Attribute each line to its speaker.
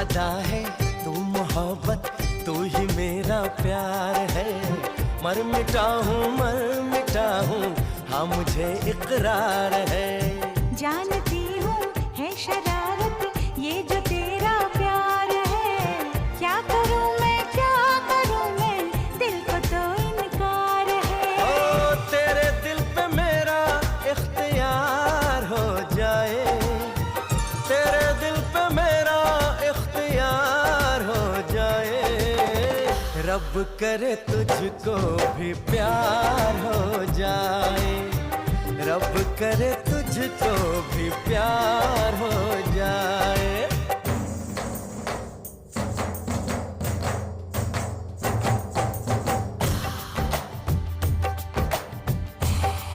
Speaker 1: अदा है, तू मोहब्बत, तू ही मेरा प्यार है। मर मिटा हूँ हाँ मुझे इकरार है।
Speaker 2: जानती हूँ है शरारत ये जो तेरा प्यार है। क्या करूँ मैं दिल को तो इनकार है।
Speaker 1: ओ तेरे दिल पे मेरा इख्तियार हो जाए, तेरे दिल पे मेरा इख्तियार हो जाए। रब करे तुझको भी प्यार हो जाए, रब करे तुझको भी प्यार हो जाए।